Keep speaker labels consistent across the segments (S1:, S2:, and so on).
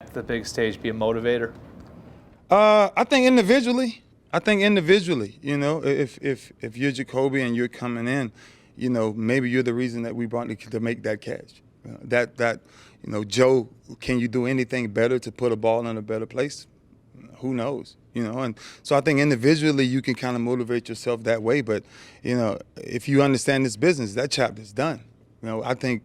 S1: at the big stage be a motivator?
S2: I think individually, you know, if you're Jacoby and you're coming in, you know, maybe you're the reason that we brought the kid to make that catch. You know, Joe, can you do anything better to put a ball in a better place? Who knows, you know? And so I think individually you can kind of motivate yourself that way. But, you know, if you understand this business, that chapter's done. You know, I think,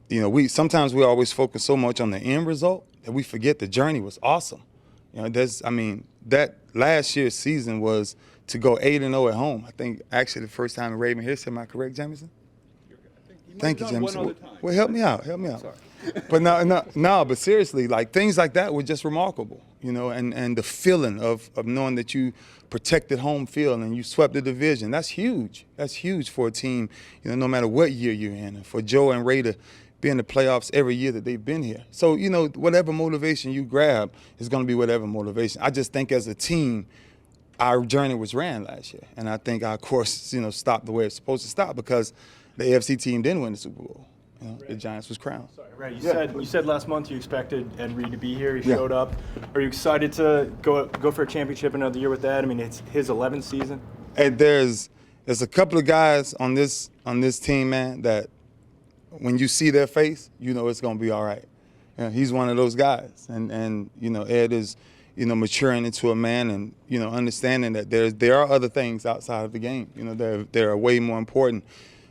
S2: you know, sometimes we always focus so much on the end result that we forget the journey was awesome. You know, that last year's season was to go 8-0 at home. I think actually the first time in Raven here, am I correct, Jamison? Thank you, Jamison. Well, help me out. Sorry. But no, but seriously, like things like that were just remarkable, you know, and the feeling of knowing that you protected home field and you swept the division, that's huge. That's huge for a team, you know, no matter what year you're in. And for Joe and Ray to be in the playoffs every year that they've been here. So, you know, whatever motivation you grab is going to be whatever motivation. I just think as a team, our journey was ran last year. And I think our course, you know, stopped the way it's supposed to stop because the AFC team didn't win the Super Bowl. You know, the Giants was crowned.
S3: Sorry, Ray, you said last month you expected Ed Reed to be here. He showed up. Are you excited to go for a championship another year with that? I mean, it's his 11th season.
S2: Hey, there's a couple of guys on this team, man, that when you see their face, you know it's going to be all right. You know, he's one of those guys. And you know, Ed is, you know, maturing into a man and, you know, understanding that there are other things outside of the game. You know, they're way more important.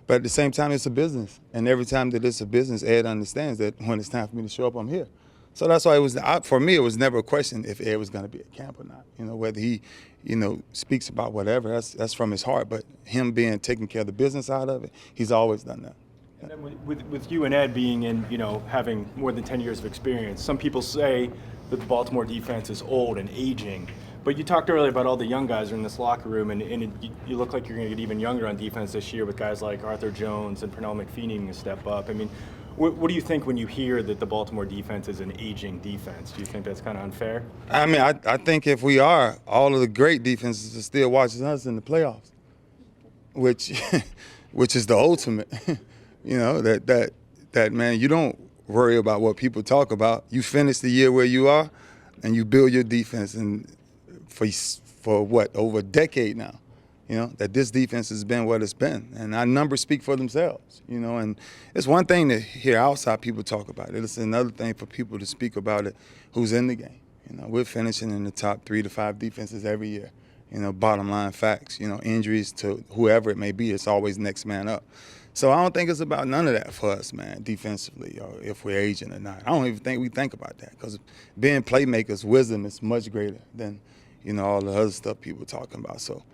S2: But at the same time, it's a business. And every time that it's a business, Ed understands that when it's time for me to show up, I'm here. So that's why for me, it was never a question if Ed was going to be at camp or not. You know, whether he, you know, speaks about whatever, that's from his heart. But him taking care of the business side of it, he's always done that.
S3: And then with you and Ed being in, you know, having more than 10 years of experience, some people say that the Baltimore defense is old and aging. But you talked earlier about all the young guys in this locker room, and you look like you're going to get even younger on defense this year with guys like Arthur Jones and Pernell McPhee needing to step up. I mean, what do you think when you hear that the Baltimore defense is an aging defense? Do you think that's kind of unfair?
S2: I mean, I think if we are, all of the great defenses are still watching us in the playoffs, which is the ultimate. You know, that man, you don't worry about what people talk about. You finish the year where you are, and you build your defense. And for what, over a decade now, you know, that this defense has been what it's been. And our numbers speak for themselves, you know. And it's one thing to hear outside people talk about it. It's another thing for people to speak about it who's in the game. You know, we're finishing in the top 3 to 5 defenses every year. You know, bottom line facts. You know, injuries to whoever it may be, it's always next man up. So I don't think it's about none of that for us, man, defensively, or if we're aging or not. I don't even think we think about that because being playmakers, wisdom is much greater than, you know, all the other stuff people talking about. So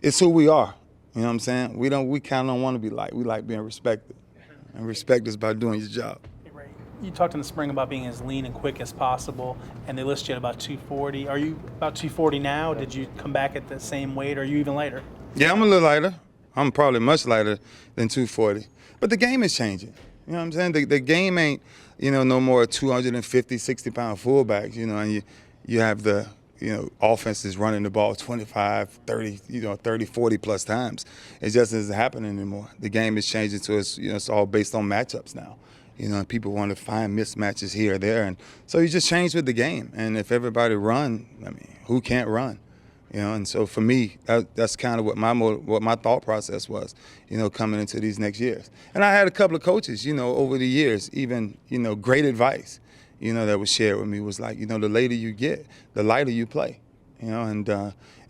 S2: it's who we are. You know what I'm saying? We kind of don't want to be liked. We like being respected. And respect is about doing your job.
S4: Hey, Ray, you talked in the spring about being as lean and quick as possible, and they list you at about 240. Are you about 240 now? Did you come back at the same weight, or are you even lighter?
S2: Yeah, I'm a little lighter. I'm probably much lighter than 240. But the game is changing. You know what I'm saying? The game ain't, you know, no more 250, 60-pound fullbacks, you know, and you have the, you know, offenses running the ball 25, 30, you know, 30, 40 plus times. It just isn't happening anymore. The game is changing to us, you know, it's all based on matchups now. You know, and people want to find mismatches here or there. And so you just change with the game. And if everybody run, I mean, who can't run? You know, and so for me, that's kind of what my thought process was, you know, coming into these next years. And I had a couple of coaches, you know, over the years, even, you know, great advice, you know, that was shared with me was like, you know, the later you get, the lighter you play, you know, and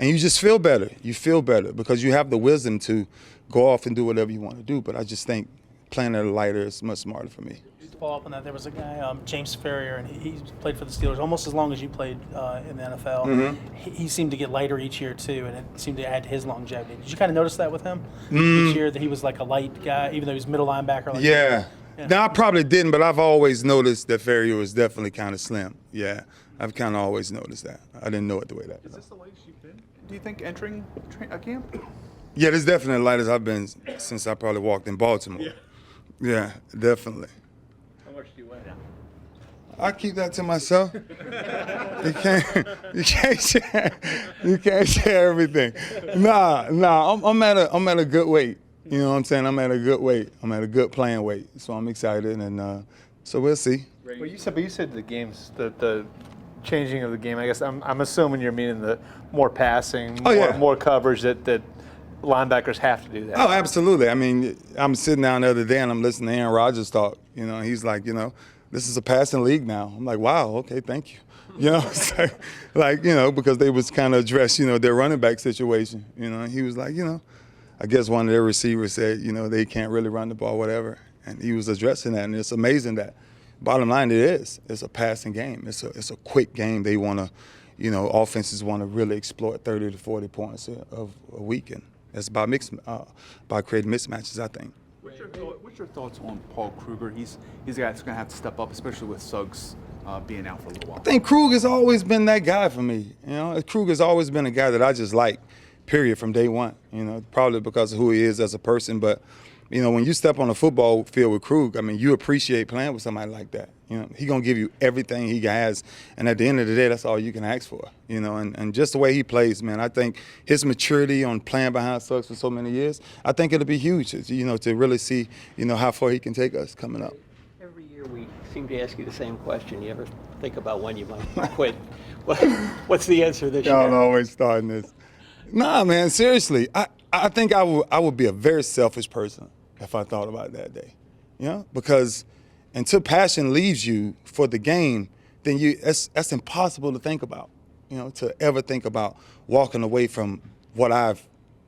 S2: you just feel better. You feel better because you have the wisdom to go off and do whatever you want to do. But I just think playing at a lighter is much smarter for me.
S4: Just to follow up on that, there was a guy, James Ferrier, and he played for the Steelers almost as long as you played in the NFL.
S2: Mm-hmm.
S4: He seemed to get lighter each year, too, and it seemed to add to his longevity. Did you kind of notice that with him? Each year that he was like a light guy, even though he was middle linebacker? Like
S2: Yeah. No, I probably didn't, but I've always noticed that Ferrier was definitely kind of slim. Yeah, I've kind of always noticed that. I didn't know it the way that.
S5: Is this the latest you've been, do you think, entering a camp?
S2: Yeah, this is definitely the lightest I've been since I probably walked in Baltimore. Yeah, definitely.
S1: How much do you weigh now?
S2: I keep that to myself. You can't share everything. Nah, I'm at a good weight. You know what I'm saying? I'm at a good weight. I'm at a good playing weight. So I'm excited and So we'll see.
S1: But you said the games, the changing of the game. I guess I'm assuming you're meaning the more passing, more coverage that linebackers have to do that.
S2: Oh, absolutely. I mean, I'm sitting down the other day and I'm listening to Aaron Rodgers talk. He's like, this is a passing league now. I'm like, wow, okay, thank you. So, because they was kind of addressed, their running back situation. He was like, I guess one of their receivers said, they can't really run the ball, whatever. And he was addressing that, and it's amazing that. Bottom line, it is. It's a passing game. It's a quick game. They want to, offenses want to really exploit 30 to 40 points of a week, and it's about creating mismatches, I think.
S5: What's your thoughts on Paul Kruger? He's a guy that's going to have to step up, especially with Suggs being out for a little while.
S2: I think Krug has always been that guy for me. Krug has always been a guy that I just like, period, from day one. Probably because of who he is as a person, but when you step on a football field with Krug, I mean, you appreciate playing with somebody like that. He's going to give you everything he has, and at the end of the day, that's all you can ask for. And just the way he plays, man, I think his maturity on playing behind Suggs for so many years, I think it'll be huge, to really see, how far he can take us coming up.
S6: Every year we seem to ask you the same question. You ever think about when you might quit? What's the answer this year?
S2: Y'all always starting this. Nah, man, seriously, I think I would be a very selfish person if I thought about that day, because until passion leaves you for the game, then that's impossible to think about, to ever think about walking away from what I've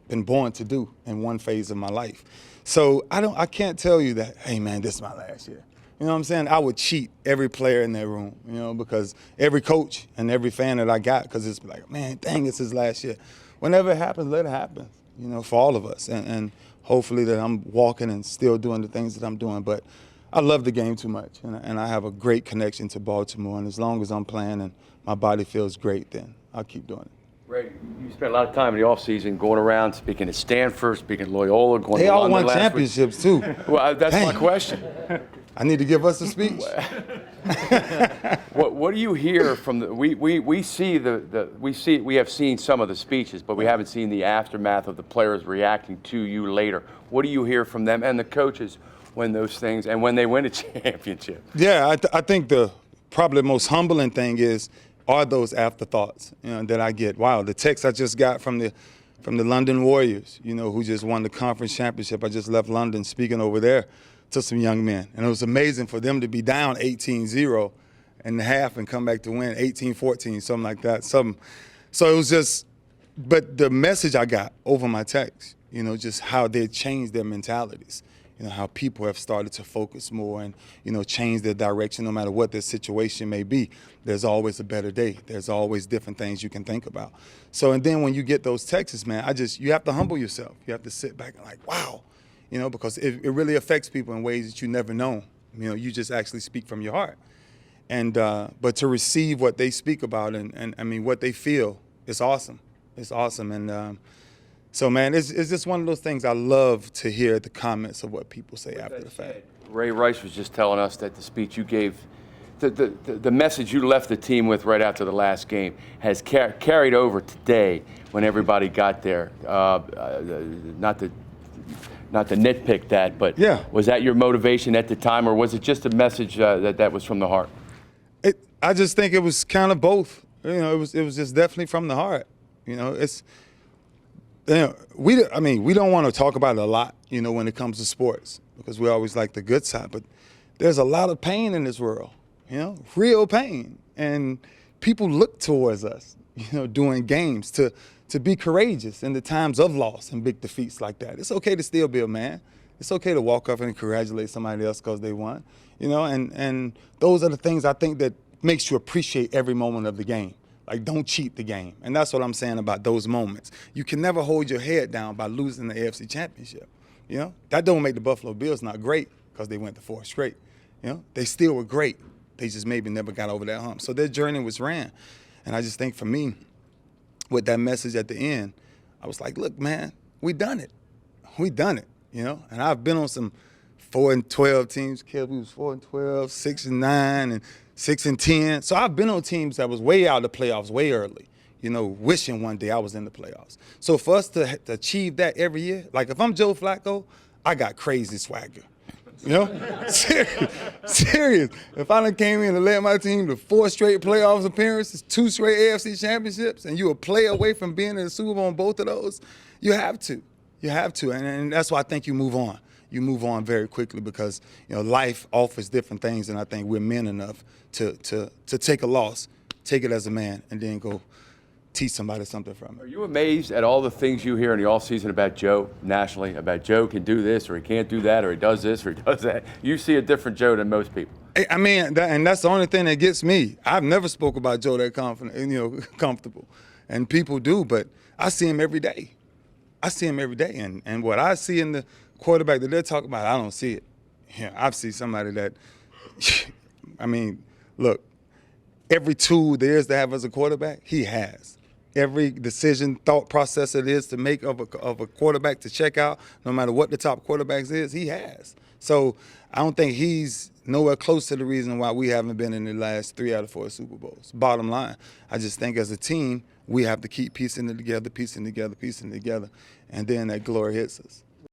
S2: been born to do in one phase of my life. So I can't tell you that, hey man, this is my last year. You know what I'm saying? I would cheat every player in that room, because every coach and every fan that I got, because it's like, man, dang, it's his last year. Whenever it happens, let it happen, for all of us. And hopefully that I'm walking and still doing the things that I'm doing. But I love the game too much, and I have a great connection to Baltimore. And as long as I'm playing and my body feels great, then I'll keep doing it.
S7: Ray, you spent a lot of time in the offseason going around, speaking at Stanford, speaking at Loyola, going
S2: They
S7: to
S2: all
S7: London
S2: won championships too.
S7: Well, that's
S2: Dang.
S7: my question.
S2: I need to give us a speech.
S7: What do you hear from the? We have seen some of the speeches, but we haven't seen the aftermath of the players reacting to you later. What do you hear from them and the coaches when those things and when they win a championship?
S2: Yeah, I think the probably most humbling thing are those afterthoughts that I get. Wow, the text I just got from the London Warriors, who just won the conference championship. I just left London speaking over there to some young men, and it was amazing for them to be down 18-0 in the half and come back to win 18-14, something like that. So it was just, but the message I got over my text, just how they changed their mentalities. How people have started to focus more and, change their direction no matter what their situation may be. There's always a better day. There's always different things you can think about. So, and then when you get those texts, man, you have to humble yourself. You have to sit back and like, wow, because it really affects people in ways that you never know. You just actually speak from your heart. And, but to receive what they speak about and I mean, what they feel, it's awesome. It's awesome. And, so, man, it's just one of those things I love to hear the comments of what people say after the fact.
S7: Ray Rice was just telling us that the speech you gave, the message you left the team with right after the last game has carried over today when everybody got there. Not to nitpick that, but
S2: yeah.
S7: Was that your motivation at the time, or was it just a message that was from the heart?
S2: I just think it was kind of both. It was just definitely from the heart. We don't want to talk about it a lot, when it comes to sports, because we always like the good side. But there's a lot of pain in this world, real pain. And people look towards us, during games to be courageous in the times of loss and big defeats like that. It's okay to still be a man. It's okay to walk up and congratulate somebody else because they won, and those are the things I think that makes you appreciate every moment of the game. Like, don't cheat the game. And that's what I'm saying about those moments. You can never hold your head down by losing the AFC Championship. That don't make the Buffalo Bills not great because they went to 4 straight. They still were great. They just maybe never got over that hump. So their journey was ran. And I just think for me, with that message at the end, I was like, look, man, we done it. We done it, And I've been on some 4-12 teams. We was 4-12, 6-9, and 6-10. So I've been on teams that was way out of the playoffs way early, wishing one day I was in the playoffs. So for us to achieve that every year, like if I'm Joe Flacco, I got crazy swagger. You know, serious. If I done came in and led my team to 4 straight playoffs appearances, 2 straight AFC championships, and you a play away from being in the Super Bowl on both of those, you have to. You have to, and that's why I think you move on. You move on very quickly because life offers different things, and I think we're men enough to take a loss, take it as a man, and then go teach somebody something from
S7: Are
S2: it.
S7: you amazed at all the things you hear in the offseason about Joe nationally, about Joe can do this or he can't do that or he does this or he does that? You see a different Joe than most people.
S2: I mean, and that's the only thing that gets me. I've never spoke about Joe that confident, comfortable, and people do, but I see him every day. I see him every day, and what I see in the quarterback that they're talking about, I don't see it. Yeah, I see somebody that, I mean, look, every tool there is to have as a quarterback, he has. Every decision, thought process it is to make of a quarterback to check out, no matter what the top quarterbacks is, he has. So I don't think he's nowhere close to the reason why we haven't been in the last 3 out of 4 Super Bowls. Bottom line, I just think as a team, we have to keep piecing it together, and then that glory hits us.